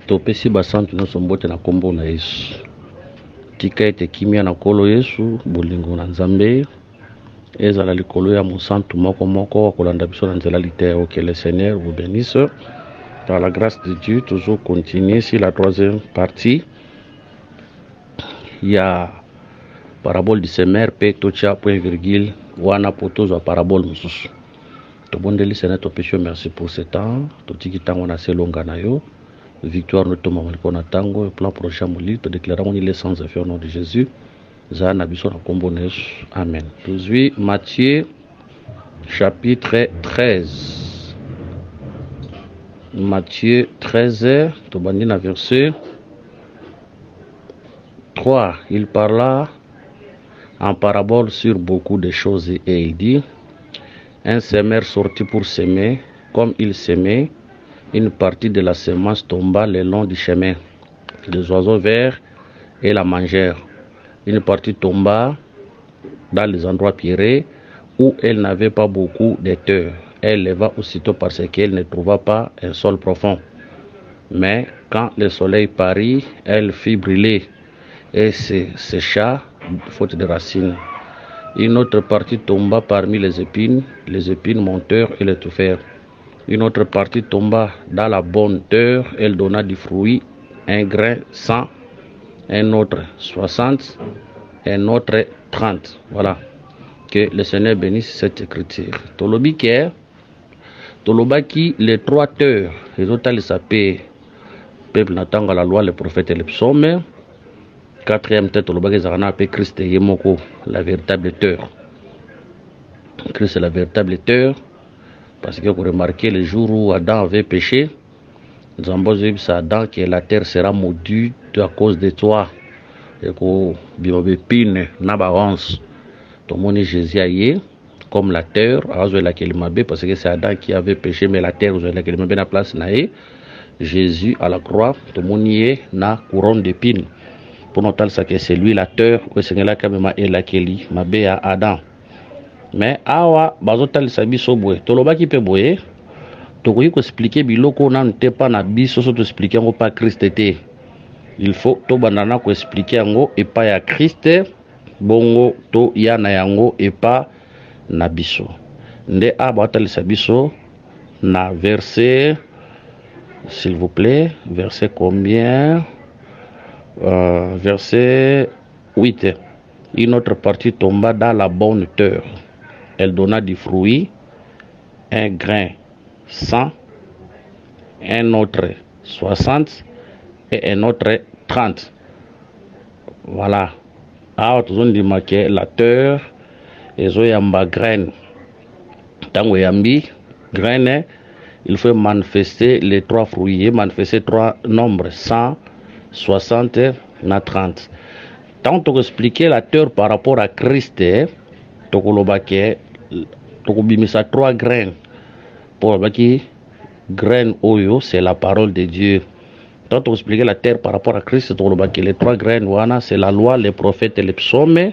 Topesi basantu nyonso mbote na kombo na Yesu. Tika ete kimia na kolo Yesu, bolingo na Nzambe ezala likolo ya mosantu moko moko akolanda biso na nzela litère. Que le Seigneur vous bénisse. Par la grâce de Dieu, toujours continuer sur la troisième partie. Il y a parabole du semeur pe tocha point virgule wana potozo parabole mususu. To bondeli Seigneur to péché, merci pour ce temps. To tiki tango na selonga na yo. Victoire nous tombe na tango plan prochain moli to déclarons les sans effet au nom de Jésus. Za na biso na kombo na Yesu. Amen. Aujourd'hui Matthieu chapitre 13. Matthieu 13 to bandi na verset 3. Il parla en parabole sur beaucoup de choses et il dit: un semeur sortit pour s'aimer. Comme il s'aimait, une partie de la semence tomba le long du chemin. Les oiseaux verts et la mangèrent. Une partie tomba dans les endroits pierreux où elle n'avait pas beaucoup de terre. Elle leva aussitôt parce qu'elle ne trouva pas un sol profond. Mais quand le soleil parut, elle fit brûler et se sécha faute de racines. Une autre partie tomba parmi les épines montèrent et l'étouffèrent. Une autre partie tomba dans la bonne terre, elle donna du fruit, un grain 100, un autre 60, un autre 30. Voilà. Que le Seigneur bénisse cette écriture. Tolobiki, les 3 terres, les autres les sapés, peuple n'attend la loi, les prophètes et les psaumes. 4e tête, Tolobaki Zarana appelé Christ Yemoko, la véritable terre. Christ est la véritable terre. Parce que vous remarquez le jour où Adam avait péché, nous avons dit à Adam que la terre sera maudite à cause de toi. Et que biobépine n'abarance. Tout le monde Jésus aïe comme la terre, parce que c'est Adam qui avait péché, mais la terre, vous avez la place naïe. Jésus à la croix, tout le monde y est na couronne d'épines. Pour noter ça que c'est lui la terre, que c'est là quand même et la Kelly, ma bé à Adam. Mais awa bazotal sabiso boye toloba ki pe boye to ko expliquer biloko na nte pa na biso so to expliquer ngo pa Christ té. Il faut to banana ko expliquer ngo et pas ya Christ bongo to ya na yango et pas na biso. Nde a batal sabiso na verset, s'il vous plaît, verset combien? Verset 8. Une autre partie tomba dans la bonne terre. Elle donna du fruit, un grain 100, un autre 60 et un autre 30. Voilà. Alors, tout le monde dit que la terre est un grain. Tango yambi, grain, il faut manifester les 3 fruits, manifester 3 nombres, 100, 60 et 30. Tant qu'on expliquer la terre par rapport à Christ, tokolobake tokobimisa 3 grains pour baki grain oyo c'est la parole de Dieu. Tant qu'on expliquer la terre par rapport à Christ, tokolobake les 3 grains wana c'est la loi, les prophètes et les psaumes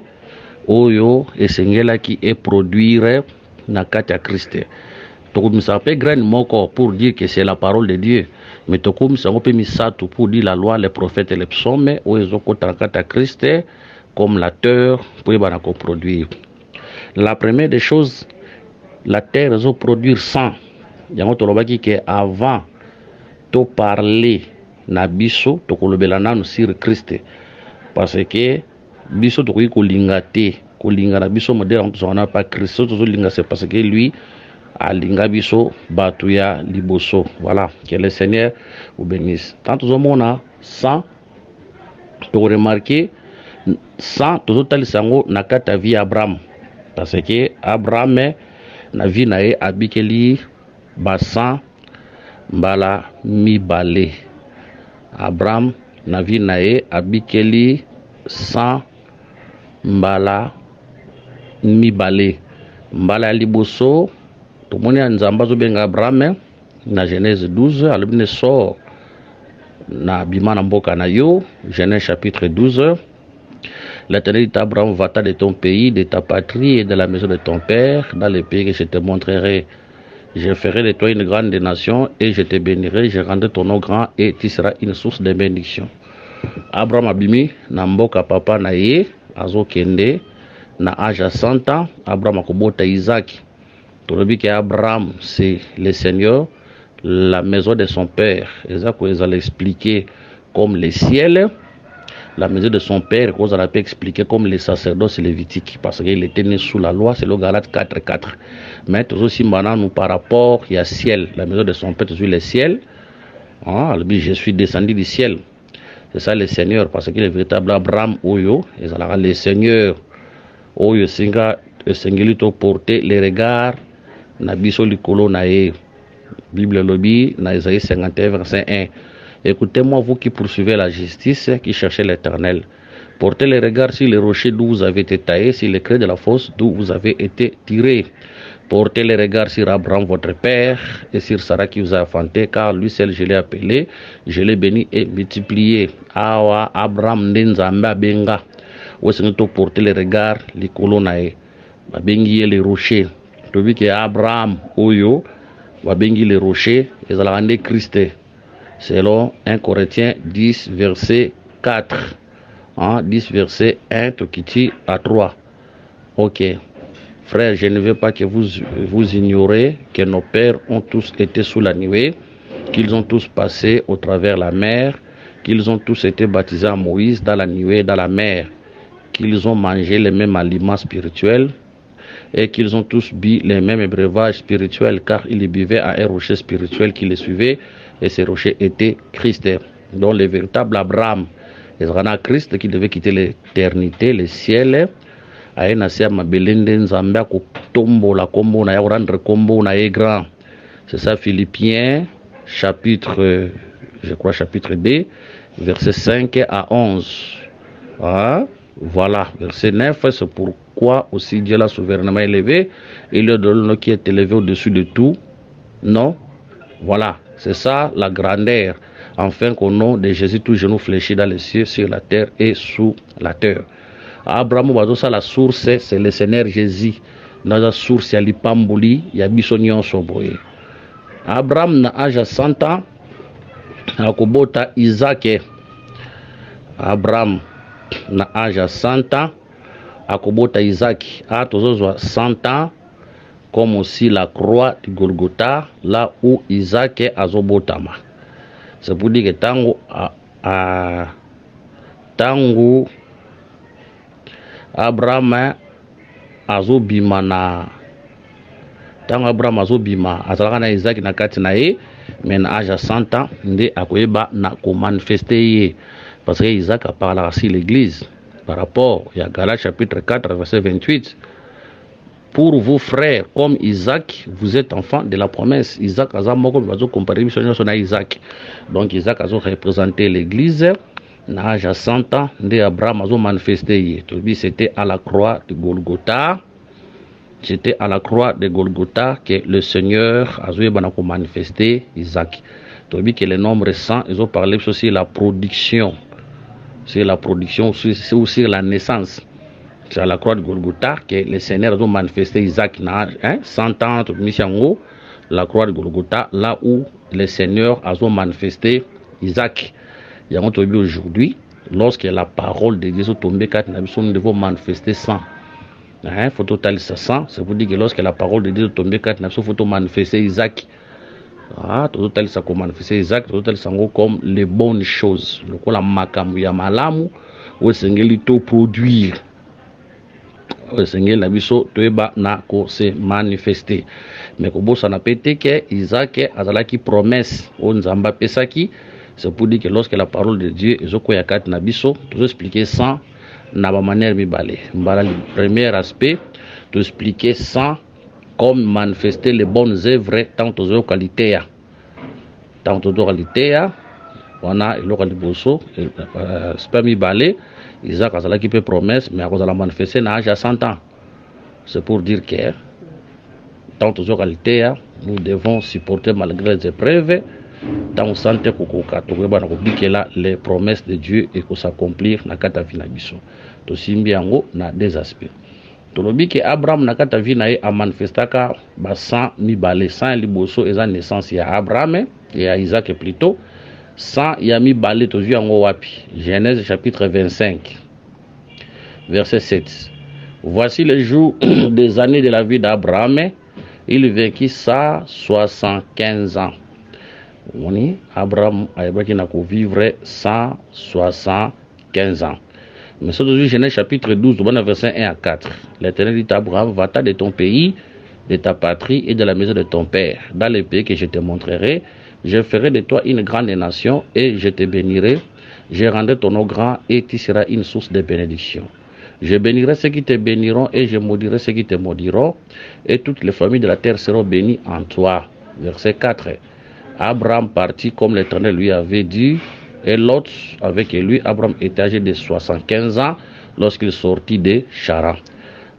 oyo esengela qui est produire na kati ya Christ. Tokobimisa pe grain moko pour dire que c'est la parole de Dieu, mais tokobimisa ngo pe misatu pour dire la loi, les prophètes et les psaumes oyo ezokota na kati ya Christ comme la terre pour bana ko produire. La première des choses, la terre va produire 100. Yango tolobaki que avant de parler na biso to kolobela nanu sur Christ, parce que biso to ko lingate ko linga na biso modèle on n'a pas Christ to linga, c'est parce que lui a linga biso batuya liboso. Voilà, que le Seigneur vous bénisse. Tant tout le monde a 100, to remarquer 100 to talisango na kata vie Abraham. Parce que Abraham na vie na ye abikeli basan mbala mibale. Abraham na vie na ye abikeli 100 mbala mibale. Mbala liboso to moni nzamba zo benga Abraham na Genèse 12 alobine sort na bimana mboka na yo. Genèse chapitre 12. L'Éternel dit à Abraham, va-t'en de ton pays, de ta patrie et de la maison de ton père, dans le pays que je te montrerai. Je ferai de toi une grande nation et je te bénirai, je rendrai ton nom grand et tu seras une source de bénédiction. Abraham abimi na mboka papa na ye azokende na âge à 100 ans. Abraham akobota Isaac. Tolobi que Abraham c'est le Seigneur, la maison de son père. Isaac ils allaient expliquer comme les ciels. La maison de son père, qu'on a pu expliquer comme les sacerdoces lévitiques, parce qu'il était né sous la loi, c'est le Galate 4.4. Mais toujours aussi maintenant, nous par rapport, il y a ciel, la maison de son père, toujours le ciel. Ah, je suis descendu du ciel. C'est ça le Seigneur, parce qu'il est véritable Abraham Oyo, et ça le Seigneur Oyo Singa, le Seigneur porter les regards, Nabiso Likolo Nae, Bible Lobby, na Isaïe 51, verset 1. Écoutez-moi, vous qui poursuivez la justice, qui cherchez l'Éternel. Portez les regards sur les rochers d'où vous avez été taillés, sur les creux de la fosse d'où vous avez été tirés. Portez les regards sur Abraham, votre père, et sur Sarah qui vous a enfanté, car lui seul je l'ai appelé, je l'ai béni et multiplié. Awa Abraham Nenzamba Benga. Où est-ce que portez les regards, les colonnae, Babengi les rochers. Tu vois que Abraham, Oyo, Babengi les rochers, et ça l'a rendu Christ. Selon 1 Corinthiens 10, verset 4. 10, verset 1, Tokiti à 3. Ok. Frère, je ne veux pas que vous ignorez que nos pères ont tous été sous la nuée, qu'ils ont tous passé au travers la mer, qu'ils ont tous été baptisés à Moïse dans la nuée et dans la mer, qu'ils ont mangé les mêmes aliments spirituels et qu'ils ont tous bu les mêmes breuvages spirituels, car ils buvaient à un rocher spirituel qui les suivait, et ce rocher était Christ. Donc le véritable Abraham, et c'est Christ qui devait quitter l'éternité, le ciel, a nasi mabelende nzambe akotombo la kombo na ya rendre kombo na grand. C'est ça Philippiens chapitre je crois chapitre 2 verset 5 à 11. Voilà, verset 9, c'est pourquoi aussi Dieu l'a souverainement élevé et il donne le nom qui est élevé au-dessus de tout. Non, voilà, c'est ça la grandeur. Enfin qu'au nom de Jésus, tout genou fléchit dans les cieux, sur la terre et sous la terre. Abraham, la source, c'est le Seigneur Jésus. Dans la source, il y a l'Ipamboli, il y a Bissonion Soboye. Abraham, na âge à 100 ans, a kobota Isaac. Abraham, na âge à 100 ans, a kobota Isaac. A toujours 100 ans, comme aussi la croix de Golgotha, là où Isaac a zobotama. C'est pour dire que tango Abraham azobima na tango Abraham azobima azalaka na Isaac na kati na ye, mais na âge à 100 ans nde akoyeba na ko manifester ye, parce que Isaac a parlé sur l'église par rapport à Galates chapitre 4 verset 28. Pour vous frères, comme Isaac, vous êtes enfants de la promesse. Isaac a comparé à Isaac. Donc Isaac a représenté l'église. Na âge à 100 ans, Abraham a manifesté. C'était à la croix de Golgotha. C'était à la croix de Golgotha que le Seigneur a manifesté Isaac. Que les nombres 100, ils ont parlé aussi de la production. C'est la production, c'est aussi la naissance. C'est à la croix de Golgotha que les Seigneurs ont manifesté Isaac, 100 ans, la croix de Golgotha, là où les Seigneurs ont manifesté Isaac. Il y a aujourd'hui, lorsque la parole de Dieu est tombée, nous devons manifester 100. Il faut totaler 100, c'est pour dire que lorsque la parole de Dieu est tombée, il faut manifester Isaac. Total ça comme manifester Isaac, total ça comme les bonnes choses. Le quoi la makamu ya malamu, ou sengeli to produire. Seigneur la biso toeba na ko se manifester, mais ko bosa na pété que Isaac azala qui promesse on nzamba pesaki, c'est pour dire que lorsque la parole de Dieu ezoko ya kat na biso tout expliquer sans na ba manière mibale mbala le premier aspect tout expliquer sans comme manifester les bonnes œuvres tant aux qualités on a le liboso c'est pas mibale. Isaac a qui peut promesse, mais à cause de la manifester à l'âge à 100 ans. C'est pour dire que, tant aux qualités, nous devons supporter malgré les épreuves, tant on sent que les promesses de Dieu et que s'accomplir dans la Kata Finabiso. Tout simbiango na des aspects. Tolobi que Abraham nakata vi na ye a manifestaka ba 100 mibale 100 liboso eza naissance ya Abraham et à Isaac plutôt 100 ya mibale tozwi yango wapi Genèse chapitre 25 verset 7. Voici les jours des années de la vie d'Abraham, il vécut 175 ans. Oui, Abraham a vivre 175 ans. Mais c'est aujourd'hui Genèse chapitre 12, verset 1 à 4. L'Éternel dit à Abraham, va-t'en de ton pays, de ta patrie et de la maison de ton père, dans le pays que je te montrerai. Je ferai de toi une grande nation et je te bénirai. Je rendrai ton nom grand et tu seras une source de bénédiction. Je bénirai ceux qui te béniront et je maudirai ceux qui te maudiront. Et toutes les familles de la terre seront bénies en toi. Verset 4. Abraham partit comme l'Éternel lui avait dit. Et Lot avec lui, Abraham était âgé de 75 ans lorsqu'il sortit de Charan.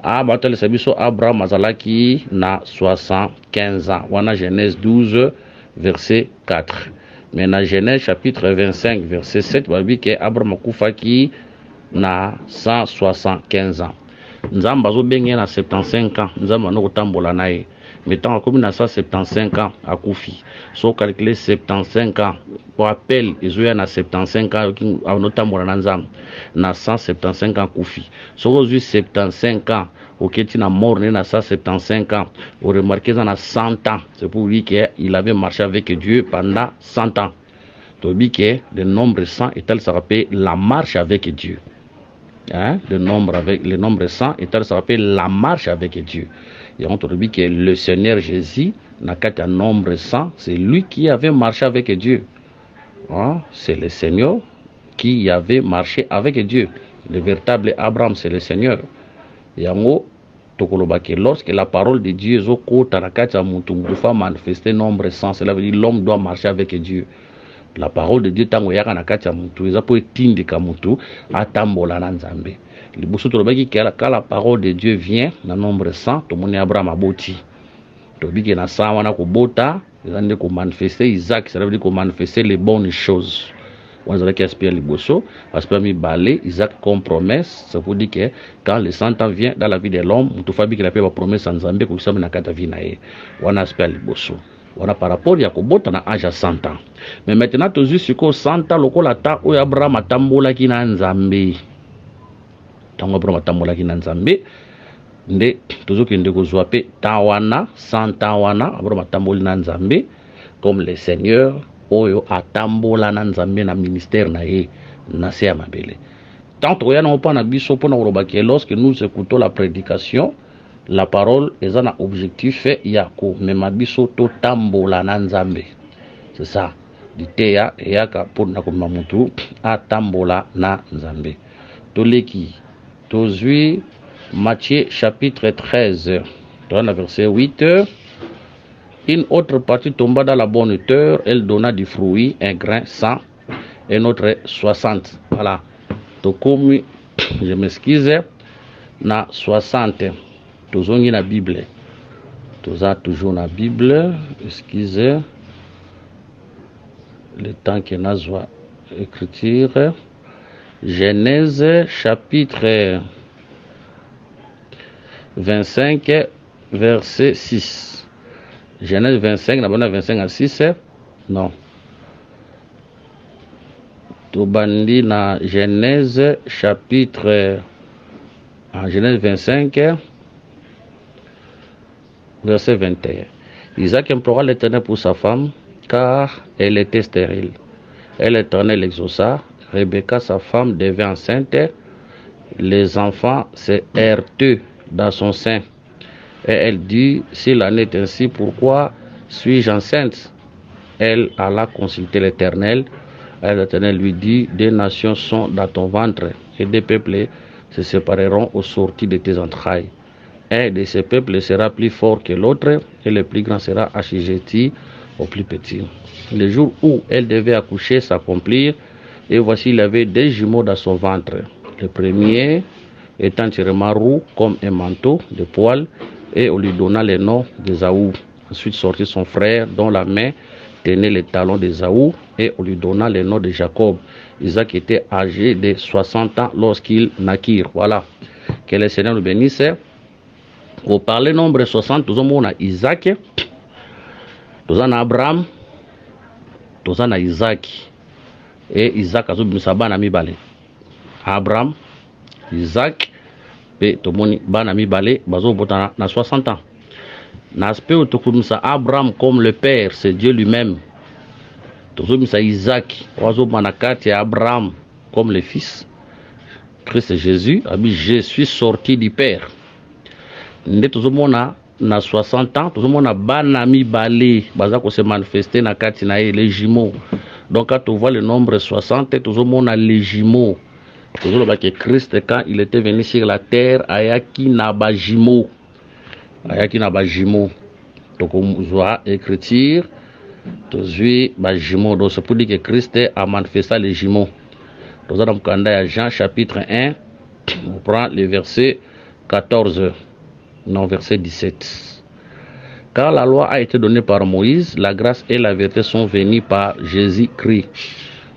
Abraham azalaki na 75 ans. Wana Genèse 12, verset 4. Mais dans Genèse chapitre 25, verset 7, babi que Abraham akufaki na 175 ans. Nzamba zo bengi na 75 ans. Nzamba no kotambola na ye. Mais tant comme na 175 ans akufi. So calculer 75 ans. Pour rappel, ils ont 75 ans à notambola na nzamba. Na 175 ans akufi. So aujourd'hui 75 ans auquel tu n'as mort na 175 ans. Vous remarquez ça na 100 ans. C'est pour lui qu'il avait marché avec Dieu pendant 100 ans. Tobi que le nombre 100 est ça rappelle la marche avec Dieu. Hein? Le nombre 100 est ça rappelle la marche avec Dieu. Et on te dit que le Seigneur Jésus n'a qu'un nombre 100, c'est lui qui avait marché avec Dieu. Hein? C'est le Seigneur qui avait marché avec Dieu. Le véritable Abraham, c'est le Seigneur. Et en haut, lorsque la parole de Dieu est manifester nombre 100, cela veut dire l'homme doit marcher avec Dieu. La parole de Dieu tango yaka na kati ya mutu eza po etindika mutu atambola na nzambe. Liboso tolobaki quand la parole de Dieu vient na nombre 100 tomoni Abraham aboti. Tobiki na 100 wana kobota eza nde ko manifester Isaac, ça veut dire ko manifester les bonnes choses. On a qui aspire liboso, aspire mi balé Isaac comme promesse, ça veut dire que quand le 100 ans vient dans la vie de l'homme, mutu fabi ki la paix promesse en nzambe ko kisama na kata vie na ye. Wana aspire liboso. Voilà par rapport à Kobota na âge à 100 ans. Mais maintenant, tu as vu 100 ans, le ta où Abraham a tambola qui na nzambe. Tango Abraham a tambola qui na nzambe. Nde, toujours qu'il ne gozoa pe, tawana, 100 ans wana, Abraham a tambola na nzambe. Comme le Seigneur, oyo a tambola na nzambe na ministère na ye, na se ya mabele. Tant que nous pas na biso pour nous lorsque nous écoutons la prédication, la parole est un objectif yako memabiso to tambola na nzambe. C'est ça. Diteya yaka pour na komamutu a tambola na nzambe. Toleki tozui Matthieu chapitre 13 dans le verset 8. Une autre partie tomba dans la bonne terre, elle donna du fruit, un grain 100 et une autre 60. Voilà. Tokomi, je m'excuse, na 60. Toujours dans la Bible. Toujours dans la Bible. Excusez. Le temps que nous avons écriture. Genèse chapitre 25, verset 6. Genèse 25, la bonne 25 à 6. Non. Tobandi na Genèse chapitre. En Genèse 25. Verset 21. Isaac implora l'Éternel pour sa femme, car elle était stérile. Et l'Éternel exauça. Rebecca, sa femme, devint enceinte. Les enfants se heurteux dans son sein. Et elle dit, si l'année est ainsi, pourquoi suis-je enceinte? Elle alla consulter l'Éternel. Et l'Éternel lui dit, des nations sont dans ton ventre, et des peuples se sépareront au sortir de tes entrailles. Un de ces peuples sera plus fort que l'autre, et le plus grand sera assujetti au plus petit. Le jour où elle devait accoucher s'accomplir, et voici il avait des jumeaux dans son ventre. Le premier étant entièrement roux comme un manteau de poils, et on lui donna le nom d'Ésaü. Ensuite sortit son frère, dont la main tenait les talons d'Ésaü, et on lui donna le nom de Jacob. Isaac était âgé de 60 ans lorsqu'il naquit. Voilà. Que le Seigneur nous bénisse. Au parler nombre 60, nous avons Isaac, nous avons Abraham, nous avons Isaac. Et Isaac a bana mibale. Abraham, Isaac, et tomoni bana mibale, bazo botana na 60 ans. N'aspect où tokumisa Abraham comme le père, c'est Dieu lui-même. Tozomisa Isaac, oiseau manakati Abraham comme le fils. Christ Jésus a dit je suis sorti du père. Nde tozomona na 60 ans, tozomona bana mibale, bazako se manifester na kati na les jumeaux. Donc quand on voit le nombre 60, tozomona les jumeaux. Tozomona que Christ quand il était venu sur la terre, ayaki na ba jumeaux. Ayaki na ba jumeaux. Donc on voit écriture, tozui ba jumeaux. Donc c'est pour dire que Christ a manifesté les jumeaux. Nous allons à Jean chapitre 1, on prend le verset 14, non verset 17. Car la loi a été donnée par Moïse, la grâce et la vérité sont venues par Jésus-Christ.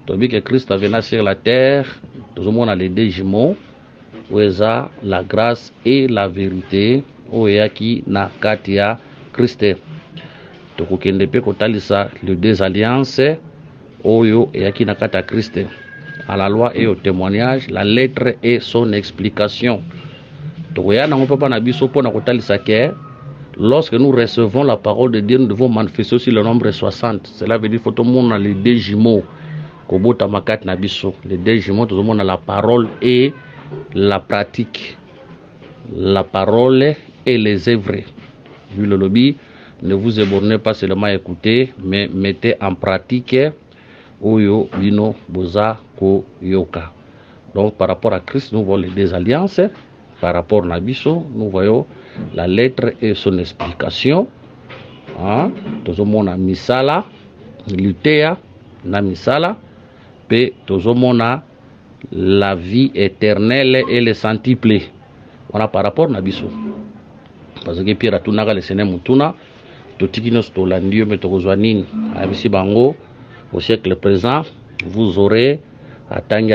Tandis que Christ a venu sur la terre, tout le monde a les deux jumeaux, où est la grâce et la vérité, où est qui na katia Christ. Donc on ne peut pas les deux alliances, où est qui na katia Christ. À la loi et au témoignage, la lettre et son explication. Donc, lorsque nous recevons la parole de Dieu, nous devons manifester aussi le nombre 60. Cela veut dire que tout le monde a les deux jumeaux. Les deux jumeaux, tout le monde a la parole et la pratique. La parole et les œuvres. Vu le lobby, ne vous ébornez pas seulement à écouter, mais mettez en pratique. Oyo bino boza ko yoka. Donc par rapport à Christ, nous voyons les deux alliances. Par rapport à Nabiso, nous voyons la lettre et son explication. Tozomona misala, lutea na misala, pe tozomona la vie éternelle et le centuple. Voilà par rapport à Nabiso. Parce que Pierre a tout naga le Seigneur mutuna, totikinos tolandio metozwanini, abisi bango. Au siècle présent, vous aurez tangi,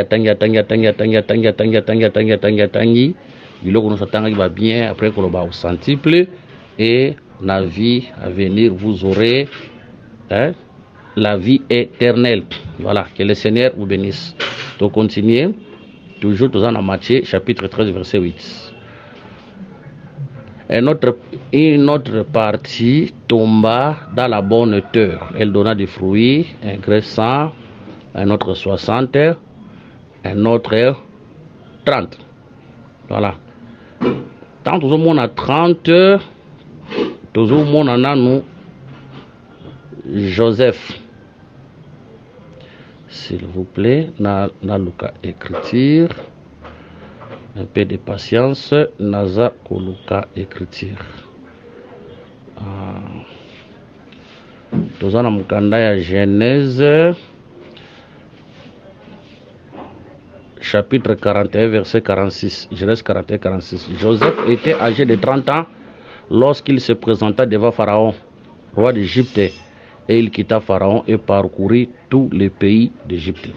il va bien après qu'on va au centuple et la vie à venir, vous aurez la vie éternelle. Voilà, que le Seigneur vous bénisse. Donc continuez, toujours dans Matthieu chapitre 13 verset 8. Une autre partie tomba dans la bonne terre. Elle donna des fruits, un gré 100, un autre 60, un autre 30. Voilà. Tant tout le monde a 30, tout le monde en a nous. Joseph. S'il vous plaît, dans Lucas écriture. Un peu de patience, Naza Koluka écriture. Nous avons un Genèse, chapitre 41, verset 46. Genèse 41, 46. Joseph était âgé de 30 ans lorsqu'il se présenta devant Pharaon, roi d'Égypte, et il quitta Pharaon et parcourut tous les pays d'Égypte.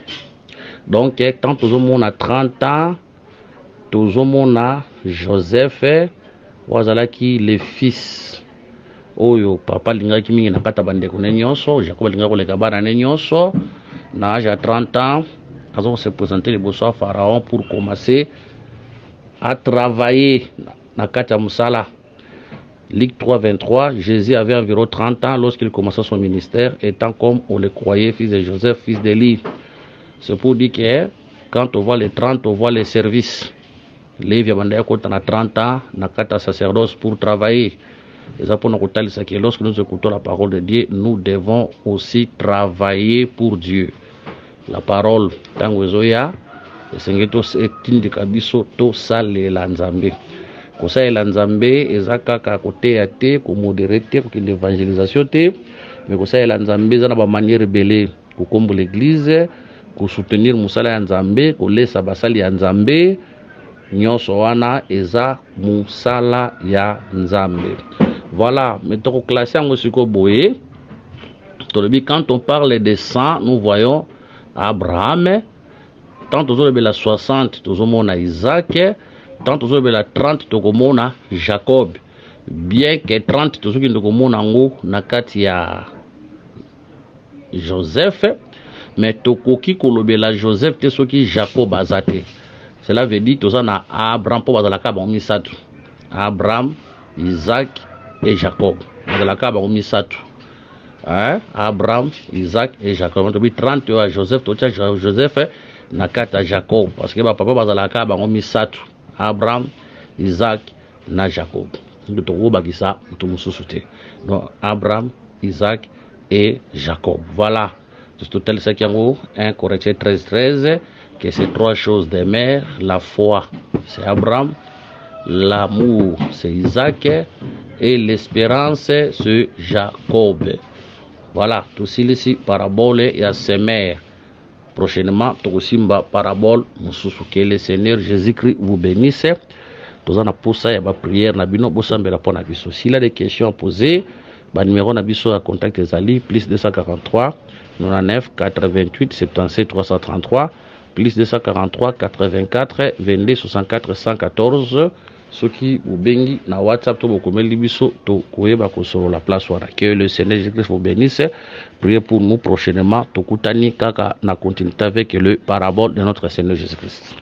Donc, quand tout le monde a 30 ans, tozomona Joseph wazalaki le fils oyo papa lingaki mingi na kata bandeko ne nyonso Jacob lingaki koleka bana ne nyonso na âge à 30 ans azo se présenter le bosso Pharaon pour commencer à travailler na kata musala. Luc 3:23, Jésus avait environ 30 ans lorsqu'il commença son ministère, étant comme on le croyait fils de Joseph, fils d'Élie. C'est pour dire que quand on voit les 30, on voit les services. Lévi a 30 ans, nakata sacerdoce pour travailler. Et ça pour nous que lorsque nous écoutons la parole de Dieu, nous devons aussi travailler pour Dieu. La parole, tango zoya, sengeto etindika biso to sale la nzambe. Ko sale la nzambe ezaka ka côté ate ko modérité ko l'évangélisation te, mais ko sale la nzambe za na ba manière belé ko kombo l'église, ko soutenir musala ya nzambe, ko lesa basali ya nzambe. Nyonso wana eza musala ya nzambe. Voilà, mettons classé en musiko boye. Quand on parle de 100, nous voyons Abraham. Tant aux autres la 60, nous avons Isaac. Tant aux autres la 30, nous avons Jacob. bien que 30 tozoki ndeko mona ngo na kati ya Joseph, mais tokoki kolobela Joseph te soki Jacob azate. Cela veut dire toza na Abraham po bazalaka bango misatu. Abraham, Isaac et Jacob. Bazalaka bango misatu. Abraham, Isaac et Jacob. Donc 30 à Joseph, tocha Joseph na kati ya Jacob parce que ba papa bazalaka bango misatu. Abraham, Isaac na Jacob. Donc toko bakisa mutu mususu te. Donc Abraham, Isaac et Jacob. Voilà. Tout total c'est qui en 1 Corinthiens 13, que ces trois choses des mères, la foi c'est Abraham, l'amour c'est Isaac et l'espérance c'est Jacob. Voilà, tout ici parabole et à ses mères. Prochainement, Tokosimba parabole, que le Seigneur Jésus-Christ vous bénisse. Tous en a poussé à la prière, na bino bosambela pona biso. S'il a des questions à poser, ba numéro na biso à contact ezali plus 243 99 88 77 333 plus 243 84 22 64 114. Ceux qui ou bengi na WhatsApp to bokomeli biso to koyeba ko sur la place wala. Que le Seigneur Jésus-Christ vous bénisse. Priez pour nous prochainement. Tokutani kaka na continuité avec le parabole de notre Seigneur Jésus-Christ.